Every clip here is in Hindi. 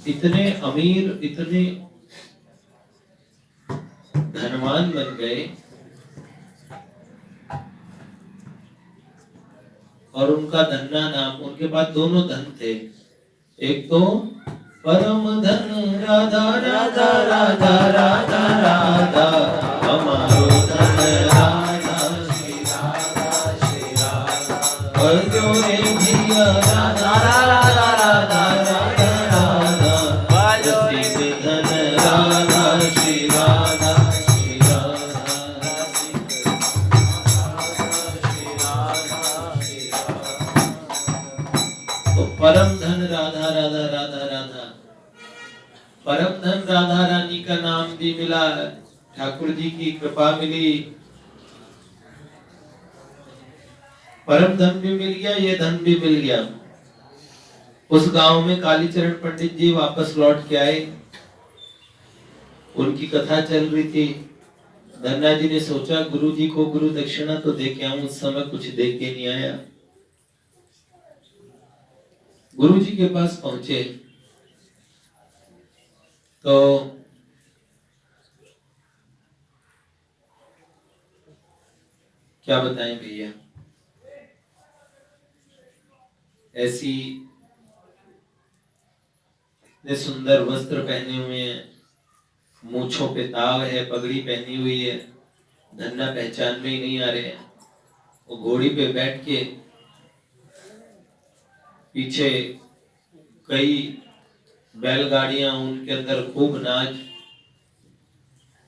इतने अमीर, इतने धनवान बन गए और उनका धन्ना नाम, उनके पास दोनों धन थे। एक तो परम धन राधा राधा राधा राधा राधा, हमारो धन राधा श्री राधा श्री राधा, और जो रे भैया राधा राधा राधा राधा राधा, प्रसिद्ध धन राधा श्री राधा श्री राधा। तो परम धन राधा राधा राधा राधा, परम धन राधा रानी का नाम भी मिला, ठाकुर जी की कृपा मिली, परम धन भी मिल गया, ये धन भी मिल गया। उस गांव में कालीचरण पंडित जी वापस लौट के आए, उनकी कथा चल रही थी। धन्ना जी ने सोचा गुरु जी को गुरु दक्षिणा तो दे के आऊं, उस समय कुछ दे के नहीं आया। गुरु जी के पास पहुंचे तो क्या बताएं भैया, ऐसी इतने सुंदर वस्त्र पहने हुए हैं, मूंछों पे ताव है, पगड़ी पहनी हुई है, धन्ना पहचान में ही नहीं आ रहे हैं। वो घोड़ी पे बैठ के पीछे कई बैलगाड़ियां, उनके अंदर खूब नाच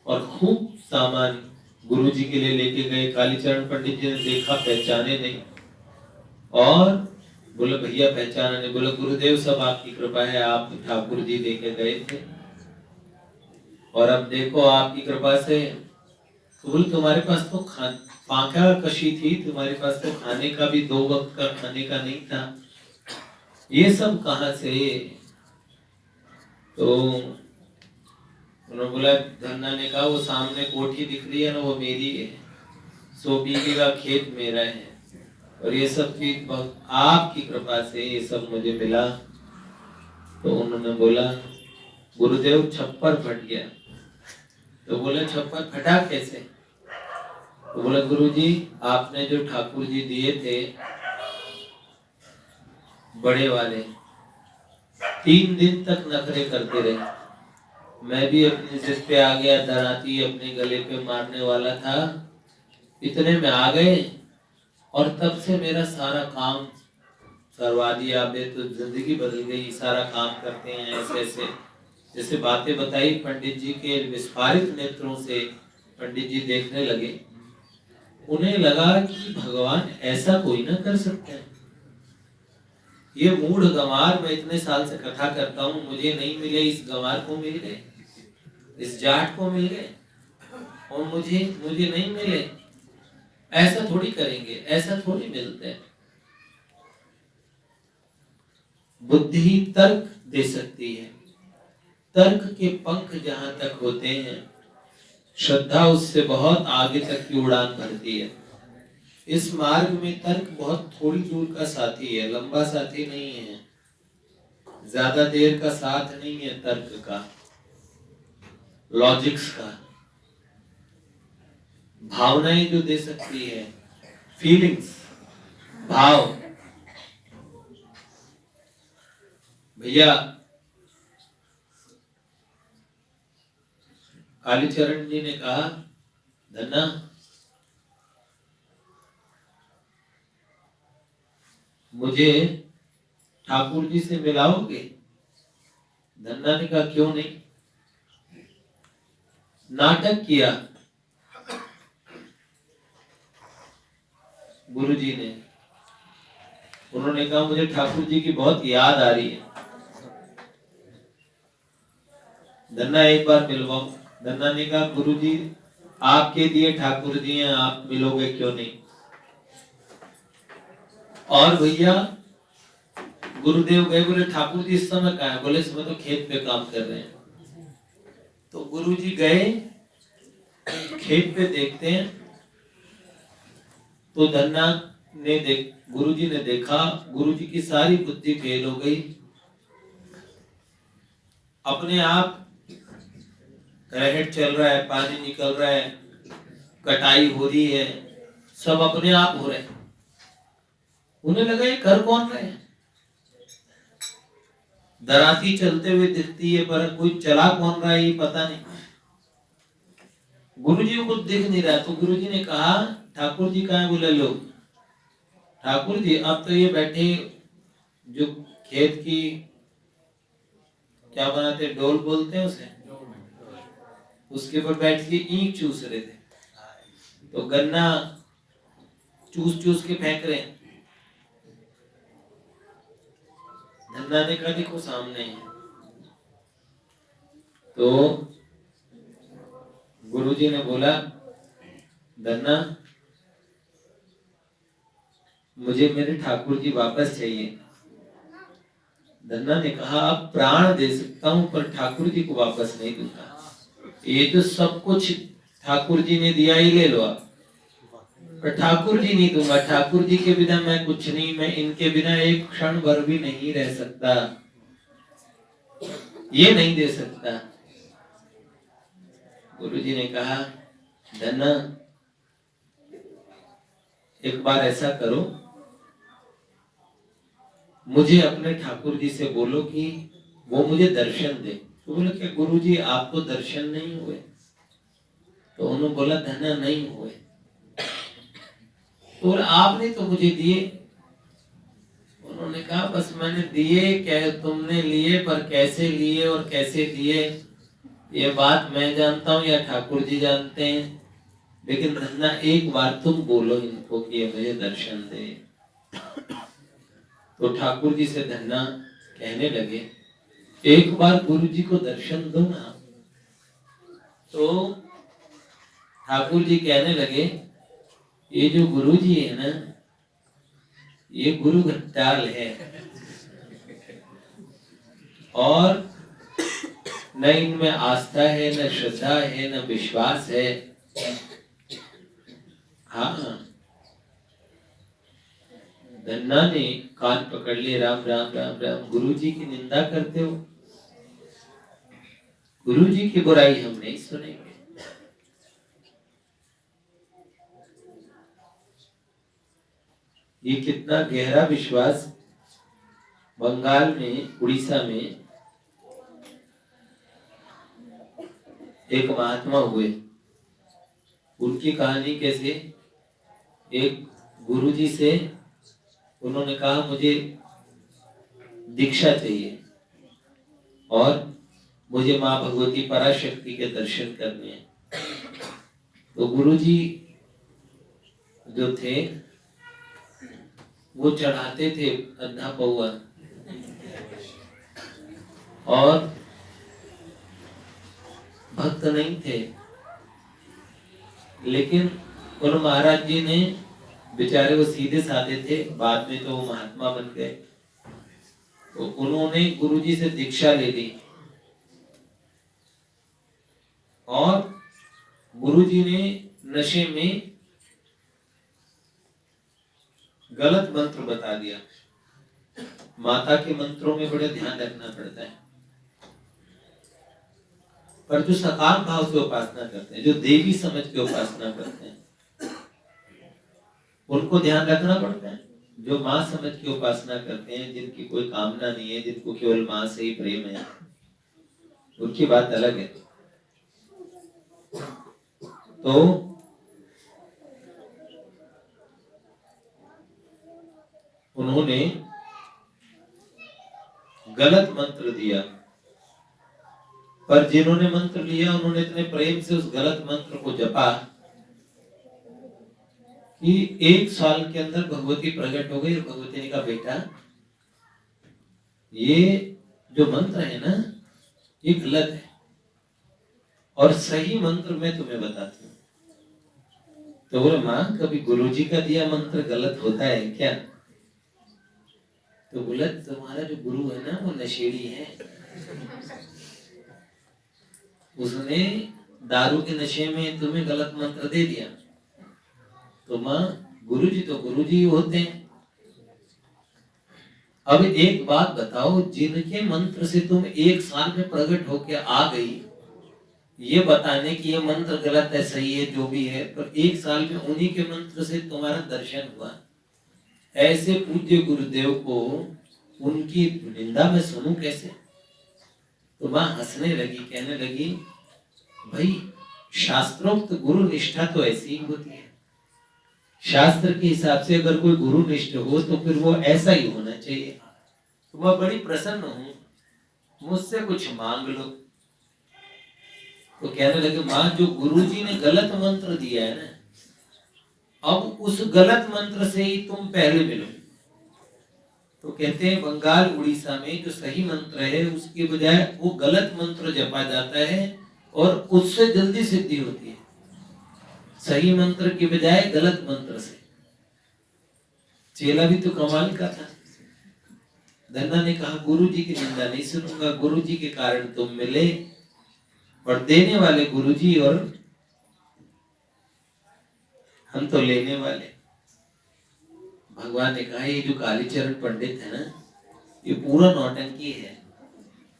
और खूब सामान गुरुजी के लिए लेके गए। कालीचरण पंडित जी ने देखा, पहचाने नहीं, और बोले भैया पहचाना नहीं। बोले गुरुदेव सब आपकी कृपा है, आप ठाकुर जी देके गए थे और अब देखो आपकी कृपा से। तो बोले तुम्हारे पास तो पाका कशी थी, तुम्हारे पास तो खाने का भी 2 वक्त का खाने का नहीं था, ये सब कहां से? तो उन्होंने बोला, धन्ना ने कहा वो सामने कोठी दिख रही है ना, वो मेरी है, 100 बीघे का खेत मेरा है, और ये सब चीज आपकी कृपा से ये सब मुझे मिला। तो उन्होंने बोला गुरुदेव छप्पर फट गया। तो बोले छप्पर फटा कैसे? तो बोला गुरुजी आपने जो ठाकुर जी दिए थे बड़े वाले, 3 दिन तक नखरे करते रहे, मैं भी अपनी जिद पे आ गया, धराती अपने गले पे मारने वाला था, इतने में आ गए और तब से मेरा सारा काम करवा दिया। आपने तो जिंदगी बदल गई, सारा काम करते हैं ऐसे ऐसे, जैसे बातें बताई पंडित जी के विस्फारित नेत्रों से पंडित जी देखने लगे। उन्हें लगा कि भगवान ऐसा कोई ना कर सकता है, ये मूढ़ गंवार, मैं इतने साल से कथा करता हूँ, मुझे नहीं मिले, इस गंवार को मिल गए, इस जाट को मिल गए, और मुझे नहीं मिले। ऐसा थोड़ी करेंगे, ऐसा थोड़ी मिलते हैं। बुद्धि तर्क दे सकती है, तर्क के पंख जहां तक होते हैं, श्रद्धा उससे बहुत आगे तक की उड़ान भरती है। इस मार्ग में तर्क बहुत थोड़ी दूर का साथी है, लंबा साथी नहीं है, ज्यादा देर का साथ नहीं है तर्क का, लॉजिक्स का। भावनाएं जो दे सकती है, फीलिंग्स, भाव। भैया कालीचरण जी ने कहा, धन्ना मुझे ठाकुर जी से मिलाओगे? धन्ना ने कहा क्यों नहीं। नाटक किया गुरु जी ने, उन्होंने कहा मुझे ठाकुर जी की बहुत याद आ रही है, धन्ना एक बार मिलवाओ। धन्ना ने कहा गुरु जी आपके दिए ठाकुर जी हैं, आप मिलोगे क्यों नहीं। और भैया गुरुदेव गए, बोले ठाकुर जी इस समय कहाँ है? बोले इस समय तो खेत पे काम कर रहे हैं। तो गुरु जी गए खेत पे, देखते हैं तो धन्ना ने गुरु जी ने देखा, गुरु जी की सारी बुद्धि फेल हो गई, अपने आप रहट चल रहा है, पानी निकल रहा है, कटाई हो रही है, सब अपने आप हो रहे हैं। उन्हें लगा ये कर कौन रहे हैं, दराती चलते हुए दिखती है पर कोई चला कौन रहा है ये पता नहीं। गुरुजी को दिख नहीं रहा, तो गुरुजी ने कहा ठाकुर जी कहाँ है? बोले लो ठाकुर जी अब तो ये बैठे जो खेत की क्या बनाते, डोल बोलते हैं उसे, उसके ऊपर बैठ के ईंट चूस रहे थे, तो गन्ना चूस चूस के फेंक रहे हैं। धन्ना ने कहा देखो सामने है। तो गुरुजी ने बोला धन्ना मुझे मेरे ठाकुर जी वापस चाहिए। धन्ना ने कहा अब प्राण दे सकता हूं पर ठाकुर जी को वापस नहीं दूंगा, ये तो सब कुछ ठाकुर जी ने दिया ही ले लो आप, पर ठाकुर जी नहीं दूंगा। ठाकुर जी के बिना मैं कुछ नहीं, मैं इनके बिना एक क्षण भर भी नहीं रह सकता, ये नहीं दे सकता। गुरुजी ने कहा धन्ना एक बार ऐसा करो, मुझे अपने ठाकुर जी से बोलो कि वो मुझे दर्शन दे। तो बोले क्या गुरुजी आपको दर्शन नहीं हुए? तो उन्होंने बोला धन्ना नहीं हुए। तो आपने तो मुझे दिए। उन्होंने कहा बस मैंने दिए, क्या तुमने लिए, पर कैसे लिए और कैसे दिए ये बात मैं जानता हूँ या ठाकुर जी जानते हैं, लेकिन धन्ना एक बार तुम बोलो इनको कि ये मुझे दर्शन दे। तो ठाकुर जी से धन्ना कहने लगे एक बार गुरु जी को दर्शन दो ना। तो ठाकुर जी कहने लगे ये जो गुरु जी है ना, ये गुरु घट्टाल है, और न इनमें आस्था है, न श्रद्धा है, न विश्वास है। हाँ, धन्ना ने कान पकड़ लिए, राम राम राम राम, गुरु जी की निंदा करते हो, गुरु जी की बुराई हम नहीं सुनेंगे। ये कितना गहरा विश्वास। बंगाल में, उड़ीसा में एक महात्मा हुए, उनकी कहानी कैसे, एक गुरुजी से उन्होंने कहा मुझे दीक्षा चाहिए और मुझे माँ भगवती पराशक्ति के दर्शन करने हैं। तो गुरुजी जो थे वो चढ़ाते थे अद्धा पौआ, और भक्त नहीं थे, लेकिन उन महाराज जी ने, बेचारे वो सीधे साधे थे, बाद में तो वो महात्मा बन गए, तो उन्होंने गुरुजी से दीक्षा ले ली और गुरुजी ने नशे में गलत मंत्र बता दिया। माता के मंत्रों में बड़े ध्यान रखना पड़ता है, पर जो सकाम भाव से उपासना करते हैं, जो देवी समझ के उपासना करते हैं, उनको ध्यान रखना पड़ता है। जो माँ समझ के उपासना करते हैं, जिनकी कोई कामना नहीं है, जिनको केवल माँ से ही प्रेम है, उनकी बात अलग है। तो उन्होंने गलत मंत्र दिया, पर जिन्होंने मंत्र लिया उन्होंने इतने प्रेम से उस गलत मंत्र को जपा कि 1 साल के अंदर भगवती प्रकट हो गई, और भगवती ने कहा बेटा ये जो मंत्र है ना ये गलत है, और सही मंत्र मैं तुम्हें बताती हूँ। तो बोले माँ कभी गुरुजी का दिया मंत्र गलत होता है क्या? तो बोला तुम्हारा जो गुरु है ना वो नशेड़ी है, उसने दारू के नशे में तुम्हें गलत मंत्र दे दिया। तो माँ गुरुजी तो गुरुजी होते हैं, अब एक बात बताओ, जिनके मंत्र से तुम 1 साल में प्रकट होके आ गई, ये बताने की ये मंत्र गलत है सही है जो भी है, पर 1 साल में उन्हीं के मंत्र से तुम्हारा दर्शन हुआ, ऐसे पूज्य गुरुदेव को उनकी निंदा में सुनूं कैसे? तो मां हंसने लगी, कहने लगी, भाई शास्त्रोक्त गुरु निष्ठा तो ऐसी ही होती है। शास्त्र के हिसाब से अगर कोई गुरु निष्ठ हो तो फिर वो ऐसा ही होना चाहिए। तो मैं बड़ी प्रसन्न हूं, मुझसे कुछ मांग लो। तो कहने लगे, मां जो गुरुजी ने गलत मंत्र दिया है ना, अब उस गलत मंत्र से ही तुम पहले मिलो। तो कहते हैं बंगाल उड़ीसा में जो सही मंत्र है उसके बजाय वो गलत मंत्र जपा जाता है और उससे जल्दी सिद्धि होती है, सही मंत्र के बजाय गलत मंत्र से। चेला भी तो कमाल का था। धन्ना ने कहा, गुरुजी की निंदा नहीं सुनूंगा, गुरुजी के कारण तुम मिले, और देने वाले गुरुजी और हम तो लेने वाले। भगवान ने कहा, ये जो कालीचरण पंडित है ना, ये पूरा नौटंकी है,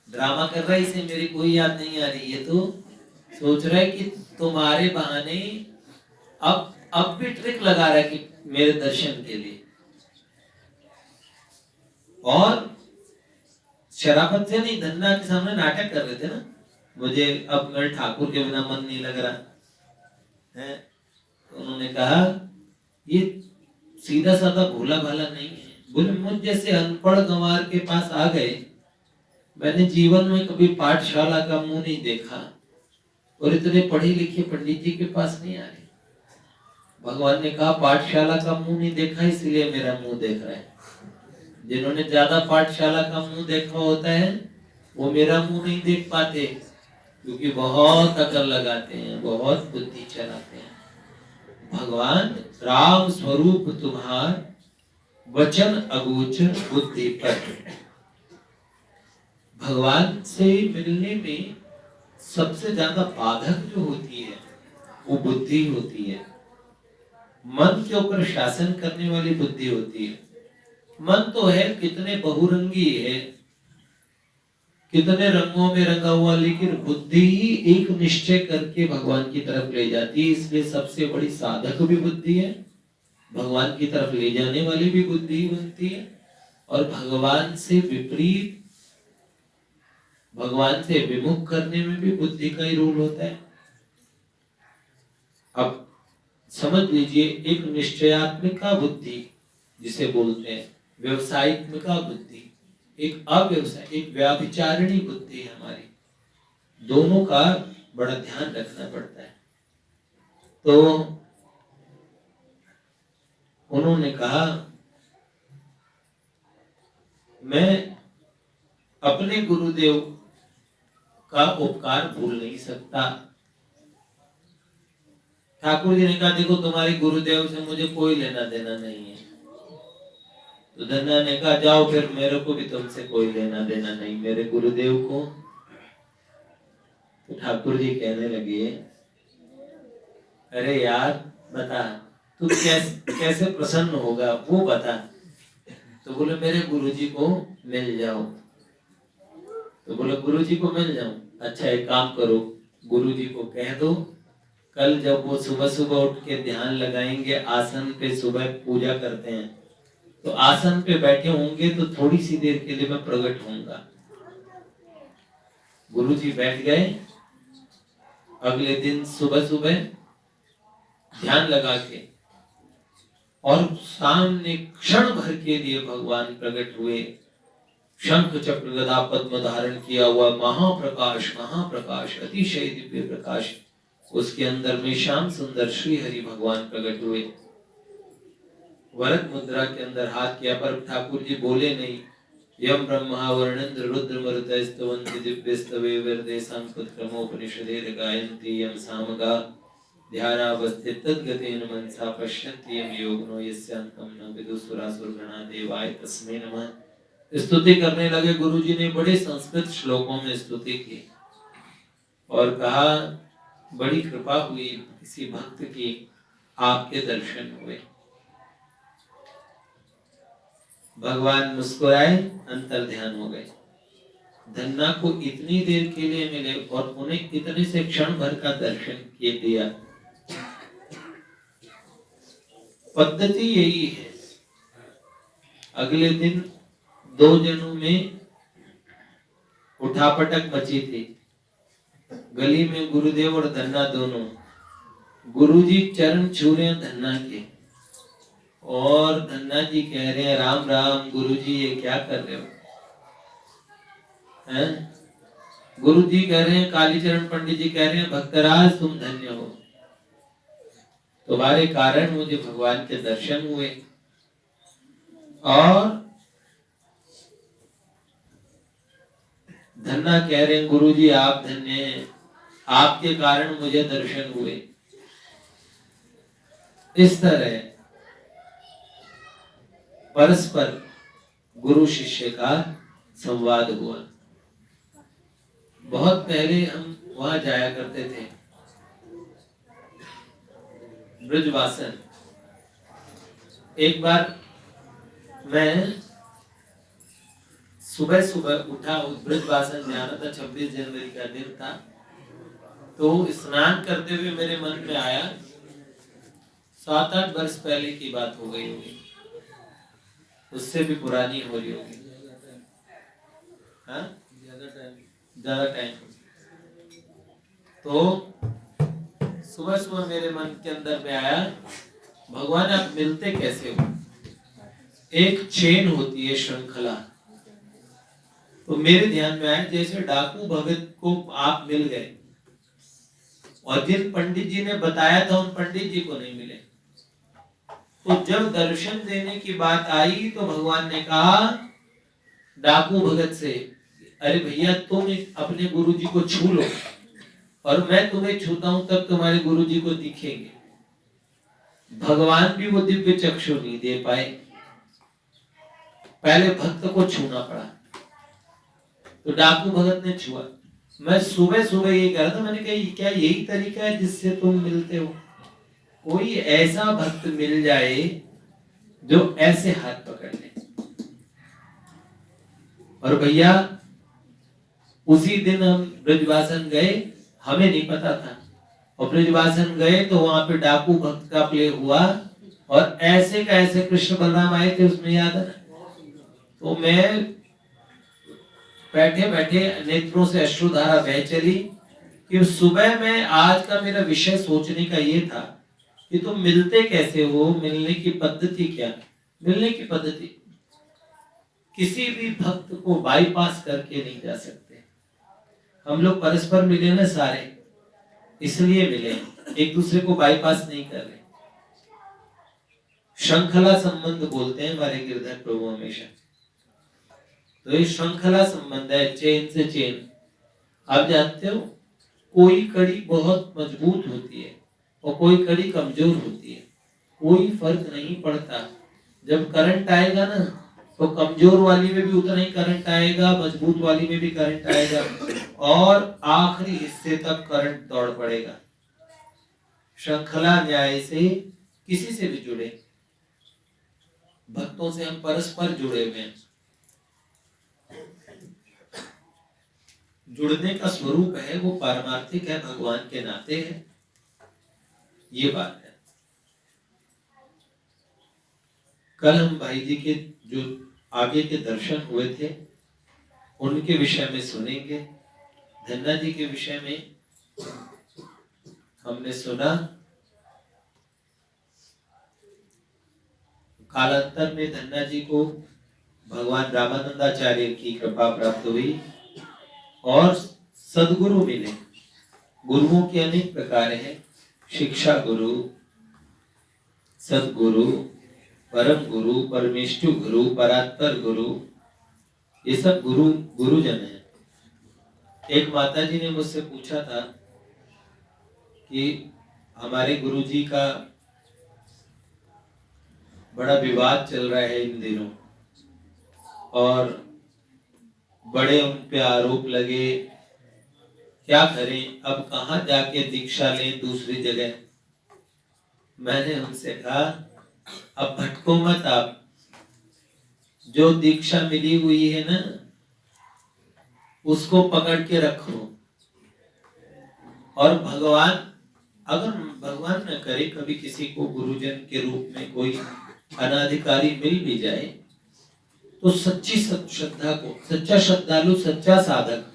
ड्रामा कर रहा है, इसे मेरी कोई याद नहीं आ रही है, तो सोच रहा है कि तुम्हारे बहाने अब भी ट्रिक लगा रहा है कि मेरे दर्शन के लिए। और शराफत से नहीं, धन्ना के सामने नाटक कर रहे थे ना, मुझे अब मेरे ठाकुर के बिना मन नहीं लग रहा है। तो उन्होंने कहा, ये सीधा साधा भोला भाला नहीं है। बोले, मुझ जैसे अनपढ़ गंवार के पास आ गए, मैंने जीवन में कभी पाठशाला का मुंह नहीं देखा, और इतने पढ़े लिखे पंडित जी के पास नहीं आ रहे। भगवान ने कहा, पाठशाला का मुंह नहीं देखा इसलिए मेरा मुंह देख रहा है। जिन्होंने ज्यादा पाठशाला का मुंह देखा होता है वो मेरा मुंह नहीं देख पाते, क्योंकि बहुत अकल लगाते हैं, बहुत बुद्धि चलाते हैं। भगवान राम स्वरूप तुम्हार, वचन अगोचर बुद्धि पर। भगवान से मिलने में सबसे ज्यादा बाधक जो होती है वो बुद्धि होती है। मन के ऊपर शासन करने वाली बुद्धि होती है। मन तो है कितने बहुरंगी है, कितने रंगों में रंगा हुआ, लेकिन बुद्धि ही एक निश्चय करके भगवान की तरफ ले जाती है। इसलिए सबसे बड़ी साधक भी बुद्धि है, भगवान की तरफ ले जाने वाली भी बुद्धि ही बनती है, और भगवान से विपरीत, भगवान से विमुख करने में भी बुद्धि का ही रोल होता है। अब समझ लीजिए, एक निश्चयात्मिका बुद्धि जिसे बोलते हैं, व्यवसायित्मिका बुद्धि, एक अव्यवसाय, एक व्याभिचारिणी बुद्धि हमारी, दोनों का बड़ा ध्यान रखना पड़ता है। तो उन्होंने कहा, मैं अपने गुरुदेव का उपकार भूल नहीं सकता। ठाकुर जी ने कहा, देखो तुम्हारे गुरुदेव से मुझे कोई लेना देना नहीं है। तो धन्ना ने कहा, जाओ फिर, मेरे को भी तुमसे कोई लेना देना नहीं, मेरे गुरुदेव को। तो ठाकुर जी कहने लगे, अरे यार बता, तू कैसे प्रसन्न होगा वो बता। तो बोले, मेरे गुरुजी को मिल जाओ। तो बोले, गुरुजी को मिल जाऊं? अच्छा एक काम करो, गुरुजी को कह दो कल जब वो सुबह सुबह उठ के ध्यान लगाएंगे, आसन पे सुबह पूजा करते हैं, तो आसन पे बैठे होंगे तो थोड़ी सी देर के लिए मैं प्रकट होऊंगा। गुरुजी बैठ गए। अगले दिन सुबह सुबह ध्यान लगा के, और सामने क्षण भर के लिए भगवान प्रकट हुए। शंख चक्र गदा पद्म धारण किया हुआ महाप्रकाश, महाप्रकाश, अतिशय दिव्य प्रकाश, उसके अंदर में श्याम सुंदर श्री हरि भगवान प्रकट हुए। वरद मुद्रा के अंदर हाथ किया, पर ठाकुर जी बोले नहीं। यम ब्रह्मा वर्णेन्द्र रुद्र मरुतः स्तवन्ति दिव्यस्तवे वरदेशां पुत्रमोपनिषदेर गायन्ति यम सामगा ध्यानावस्थित तद्गतेन मनसा पश्यन्ति यम योगिनो यस्यान्तं न विदुसुरासुरगणा देवाय तस्मै नमः। स्तुति करने लगे। गुरुजी ने बड़े संस्कृत श्लोकों में स्तुति की और कहा, बड़ी कृपा हुई किसी भक्त की, आपके दर्शन हुए। भगवान मुस्कुराए, अंतर ध्यान हो गए। धन्ना को इतनी देर के लिए मिले और उन्हें इतने से क्षण भर का दर्शन किए दिया। पद्धति यही है। अगले दिन 2 जनों में उठापटक मची थी। गली में गुरुदेव और धन्ना दोनों। गुरुजी चरण छू रहे हैं धन्ना के और धन्ना जी कह रहे हैं राम राम गुरुजी ये क्या कर रहे हो? हैं? गुरुजी कह रहे हैं, कालीचरण पंडित जी कह रहे हैं भक्तराज तुम धन्य हो, तुम्हारे कारण मुझे भगवान के दर्शन हुए। और धन्ना कह रहे हैं गुरुजी आप धन्य हैं, आपके कारण मुझे दर्शन हुए। इस तरह परस्पर गुरु शिष्य का संवाद हुआ। बहुत पहले हम वहां जाया करते थे, ब्रजवासन। एक बार मैं सुबह सुबह उठा, ब्रजवासन जाना था, 26 जनवरी का दिन था। तो स्नान करते हुए मेरे मन में आया, 7-8 वर्ष पहले की बात हो गई होगी, उससे भी पुरानी हो रही होगी, हाँ ज्यादा टाइम। तो सुबह सुबह मेरे मन के अंदर में आया, भगवान आप मिलते कैसे हो? एक चेन होती है, श्रृंखला। तो मेरे ध्यान में आया जैसे डाकू भगत को आप मिल गए और जिन पंडित जी ने बताया था उन पंडित जी को नहीं मिले। तो जब दर्शन देने की बात आई तो भगवान ने कहा डाकू भगत से, अरे भैया तुम अपने गुरु जी को छू लो और मैं तुम्हें छूता हूं तब तुम्हारे गुरु जी को दिखेंगे। भगवान भी वो दिव्य चक्षु नहीं दे पाए, पहले भक्त को छूना पड़ा। तो डाकू भगत ने छुआ। मैं सुबह सुबह ये कह रहा था, मैंने कहा क्या यही तरीका है जिससे तुम मिलते हो? कोई ऐसा भक्त मिल जाए जो ऐसे हाथ पकड़ ले। और भैया उसी दिन हम ब्रजवासन गए, हमें नहीं पता था, और ब्रजवासन गए तो वहां पे डाकू भक्त का प्ले हुआ और ऐसे का ऐसे कृष्ण बलराम आए थे, उसमें याद है। तो मैं बैठे बैठे नेत्रों से अश्रुधारा बह चली कि सुबह में आज का मेरा विषय सोचने का ये था कि तुम मिलते कैसे हो, मिलने की पद्धति क्या? मिलने की पद्धति किसी भी भक्त को बाईपास करके नहीं जा सकते। हम लोग परस्पर मिले ना सारे, इसलिए मिले, एक दूसरे को बाईपास नहीं कर रहे। श्रृंखला संबंध बोलते हैं हमारे गिरधर प्रभु हमेशा। तो ये श्रृंखला संबंध है, चेन से चेन। आप जानते हो कोई कड़ी बहुत मजबूत होती है और कोई कड़ी कमजोर होती है, कोई फर्क नहीं पड़ता। जब करंट आएगा ना तो कमजोर वाली में भी उतना ही करंट आएगा, मजबूत वाली में भी करंट आएगा और आखिरी हिस्से तक करंट दौड़ पड़ेगा। श्रृंखला न्याय से किसी से भी जुड़े, भक्तों से हम परस्पर जुड़े हुए हैं। जुड़ने का स्वरूप है वो पारमार्थिक है, भगवान के नाते है, ये बात है। कल हम भाई जी के जो आगे के दर्शन हुए थे उनके विषय में सुनेंगे। धन्ना जी के विषय में हमने सुना, कालांतर में धन्ना जी को भगवान रामानंदाचार्य की कृपा प्राप्त हुई और सदगुरु मिले। गुरुओं के अनेक प्रकार हैं, शिक्षा गुरु, सदगुरु, परम गुरु, परमेष्ठु गुरु, परात्पर गुरु, ये सब गुरुजन है। एक माता जी ने मुझसे पूछा था कि हमारे गुरुजी का बड़ा विवाद चल रहा है इन दिनों और बड़े उन पे आरोप लगे, क्या करें, अब कहाँ जाके दीक्षा लें दूसरी जगह। मैंने उनसे कहा अब भटको मत आप, जो दीक्षा मिली हुई है ना, उसको पकड़ के रखो। और भगवान, अगर भगवान न करे कभी किसी को गुरुजन के रूप में कोई अनाधिकारी मिल भी जाए, तो सच्ची श्रद्धा को, सच्चा श्रद्धालु, सच्चा साधक,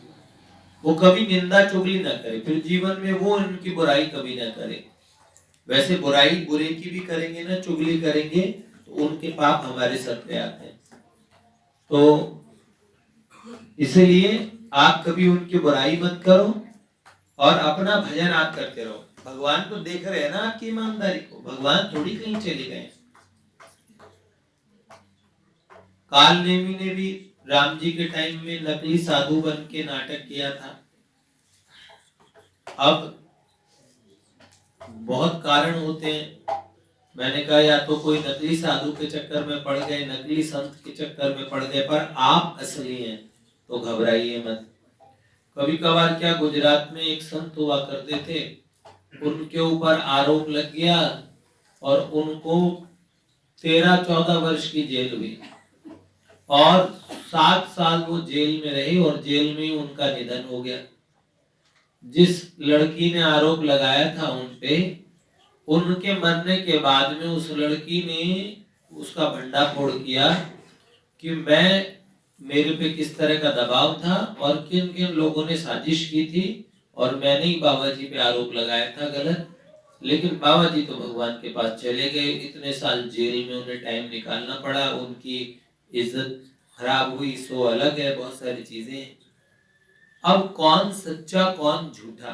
वो कभी निंदा चुगली ना करे, फिर जीवन में वो उनकी बुराई कभी ना करे। वैसे बुराई बुरे की भी करेंगे ना, चुगली करेंगे, तो उनके पाप हमारे सर पे आते हैं। तो इसलिए आप कभी उनकी बुराई मत करो और अपना भजन आप करते रहो। भगवान तो देख रहे हैं ना आपकी ईमानदारी को, भगवान थोड़ी कहीं चले गए। काल नेमी ने भी राम जी के टाइम में नकली साधु बन के नाटक किया था। अब बहुत कारण होते हैं, मैंने कहा या तो कोई नकली साधु के चक्कर में पड़ गए, नकली संत के चक्कर में पड़ गए, पर आप असली हैं तो घबराइए मत। कभी कभार क्या, गुजरात में एक संत हुआ करते थे, उनके ऊपर आरोप लग गया और उनको 13-14 वर्ष की जेल हुई और 7 साल वो जेल में रहे और जेल में ही उनका निधन हो गया। जिस लड़की ने आरोप लगाया था उनपे, उनके मरने के बाद में उस लड़की ने उसका भंडाफोड़ किया कि मेरे पे किस तरह का दबाव था और किन किन लोगों ने साजिश की थी और मैंने ही बाबा जी पे आरोप लगाया था गलत। लेकिन बाबा जी तो भगवान के पास चले गए, इतने साल जेल में उन्हें टाइम निकालना पड़ा, उनकी इज्जत खराब हुई, सो अलग है, बहुत सारी चीजें। अब कौन सच्चा कौन झूठा,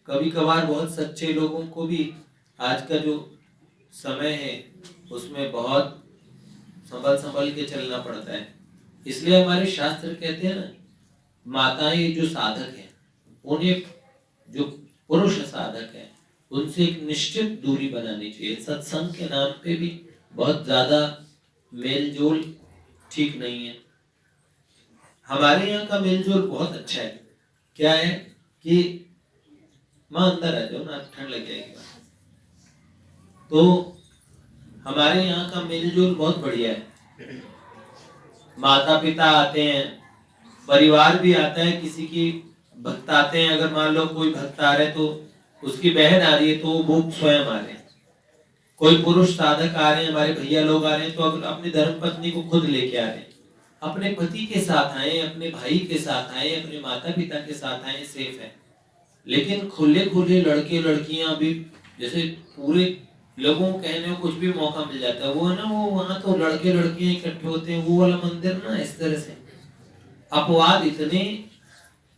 कभी कभार बहुत सच्चे लोगों को भी आज का जो समय है उसमें बहुत संभल के चलना पड़ता है। इसलिए हमारे शास्त्र कहते हैं ना, माताएं जो साधक हैं, उन्हें जो पुरुष साधक है उनसे एक निश्चित दूरी बनानी चाहिए। सत्संग के नाम पे भी बहुत ज्यादा मेलजोल ठीक नहीं है। हमारे यहाँ का मेलजोल बहुत अच्छा है। क्या है कि माँ अंदर आ जाओ ना, ठंड लग जाएगी। तो हमारे यहाँ का मेलजोल बहुत बढ़िया है। माता पिता आते हैं, परिवार भी आता है, किसी की भक्त आते हैं, अगर मान लो कोई भक्त आ रहे तो उसकी बहन आ रही है तो वो स्वयं आ रहे हैं। कोई पुरुष साधक आ रहे हैं, हमारे भैया लोग आ रहे हैं, तो अपनी धर्म पत्नी को खुद लेके आ रहे हैं। अपने पति के साथ आए, अपने भाई के साथ आए, अपने माता पिता के साथ आए, सेफ है। लेकिन खुले खुले लड़के लड़कियां भी, जैसे पूरे लोगों को कहने में कुछ भी मौका मिल जाता है, वो है ना, वो वहां तो लड़के लड़कियां इकट्ठे होते हैं, वो वाला मंदिर ना, इस तरह से अपवाद इतने।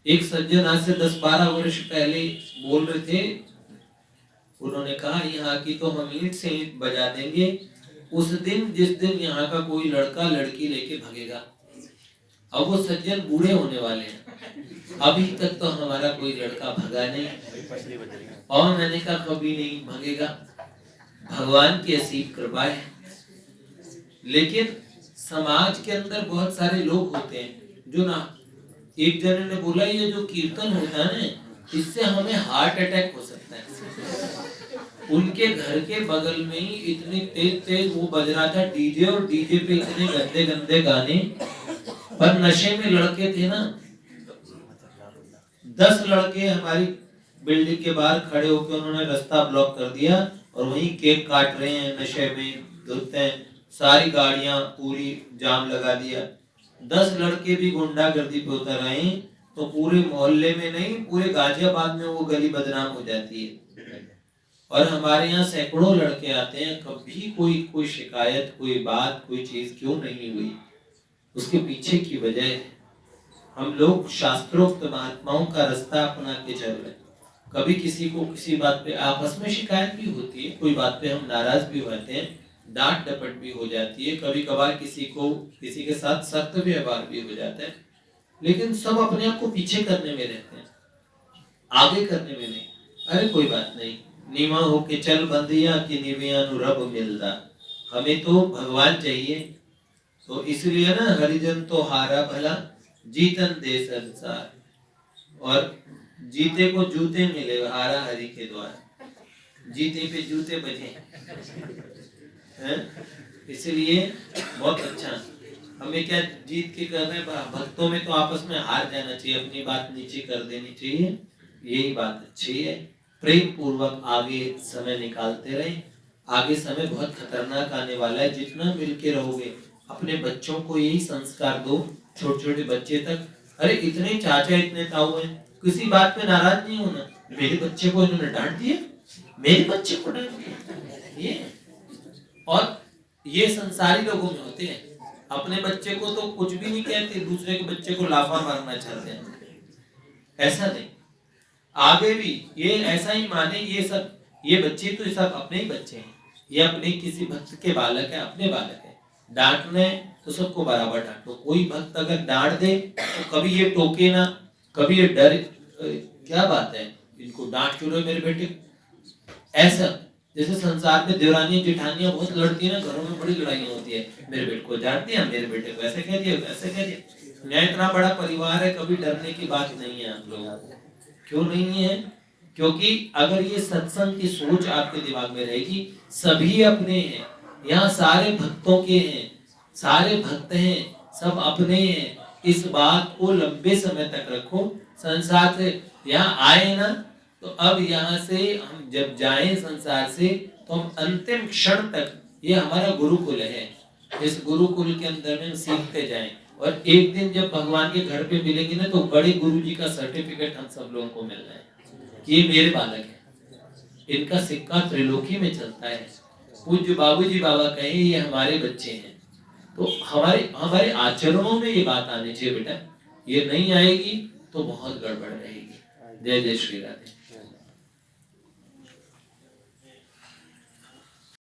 एक सज्जन आज से 10-12 वर्ष पहले बोल रहे थे, उन्होंने कहा यहाँ की तो हम ईंट से ईंट बजा देंगे उस दिन जिस दिन यहाँ का कोई लड़का लड़की लेके भागेगा। अब वो सज्जन बूढ़े होने वाले हैं, अभी तक तो हमारा कोई लड़का भगा नहीं, और मैंने कहा कभी नहीं भागेगा, भगवान की असीम कृपा है। लेकिन समाज के अंदर बहुत सारे लोग होते हैं जो ना, एक जने ने बोला ये जो कीर्तन होता है ना, इससे हमें हार्ट अटैक हो सकता है। उनके घर के बगल में ही इतनी तेज तेज वो बज रहा था डीजे, और डीजे पे इतने गंदे गंदे गाने, पर नशे में लड़के थे ना। 10 लड़के हमारी बिल्डिंग के बाहर खड़े होकर उन्होंने रास्ता ब्लॉक कर दिया और वहीं केक काट रहे हैं, नशे में धुत हैं, सारी गाड़ियां पूरी जाम लगा दिया। 10 लड़के भी गुंडागर्दी पे उतर आए तो पूरे मोहल्ले में नहीं, पूरे गाजियाबाद में वो गली बदनाम हो जाती है। और हमारे यहाँ सैकड़ों लड़के आते हैं, कभी कोई शिकायत, कोई बात, कोई चीज क्यों नहीं हुई, उसके पीछे की वजह हम लोग शास्त्रोक्त महात्माओं का रास्ता अपना के चल रहे। कभी किसी को किसी बात पे आपस में शिकायत भी होती है, कोई बात पे हम नाराज भी होते हैं, डांट डपट भी हो जाती है, कभी कभार किसी के साथ सख्त व्यवहार भी हो जाता है, लेकिन सब अपने आप को पीछे करने में रहते हैं, आगे करने में नहीं। अरे कोई बात नहीं, नीमा होके चल बंदिया की निविया नु रब मिलदा, हमें तो भगवान चाहिए। तो इसलिए ना, हरिजन तो हारा भला जीतन दे संसार, और जीते को जूते मिले हारा हरि के द्वार, जीते पे जूते बजे हैं। इसलिए बहुत अच्छा। हमें क्या जीत के कर रहे हैं? भक्तों में तो आपस में हार जाना चाहिए, अपनी बात नीचे कर देनी चाहिए, यही बात अच्छी है। प्रेम पूर्वक आगे समय निकालते रहे। आगे समय बहुत खतरनाक आने वाला है, जितना मिलके रहोगे। अपने बच्चों को यही संस्कार दो, छोटे छोटे बच्चे तक। अरे इतने चाचा इतने ताऊ हैं, किसी बात पे नाराज नहीं होना। मेरे बच्चे को इन्होंने डांट दिया, मेरे बच्चे को डांट दिया, ये और ये संसारी लोगों में होते हैं। अपने बच्चे को तो कुछ भी नहीं कहते, दूसरे के बच्चे को लाफा मारना चाहते हैं। ऐसा नहीं, आगे भी ये ऐसा ही माने, ये बच्चे तो सब अपने ही बच्चे हैं, ये अपने किसी भक्त के बालक है, अपने बालक है। डांटने तो सबको बराबर डांटो। कोई भक्त अगर डांट दे तो कभी ये टोके ना, कभी ये डर, क्या बात है इनको डांट क्यों रहे मेरे बेटे। ऐसा जैसे संसार में देवरानी जेठानियां बहुत लड़ती है ना, घरों में बड़ी लड़ाइयां होती है, मेरे बेटे को डांट दिया, मेरे बेटे को ऐसे कह दिया, वैसे कह दिया। यहाँ इतना बड़ा परिवार है, कभी डरने की बात नहीं है आप लोगों को। क्यों नहीं है? क्योंकि अगर ये सत्संग की सोच आपके दिमाग में रहेगी, सभी अपने हैं, यहाँ सारे भक्तों के हैं, सारे भक्त हैं, सब अपने हैं। इस बात को लंबे समय तक रखो। संसार से यहाँ आए ना, तो अब यहाँ से हम जब जाएं संसार से, तो हम अंतिम क्षण तक, ये हमारा गुरुकुल है, इस गुरुकुल के अंदर में हम सीखते जाएं। और एक दिन जब भगवान के घर पे मिलेंगे ना, तो बड़े गुरु जी का सर्टिफिकेट हम सब लोगों को मिलना है कि ये मेरे बालक है, इनका सिक्का त्रिलोकी में चलता है। पूज्य बाबूजी बाबा कहे ये हमारे बच्चे हैं। तो हमारे हमारे आचरणों में ये बात आनी चाहिए बेटा, ये नहीं आएगी तो बहुत गड़बड़ रहेगी। जय जय श्री राधे।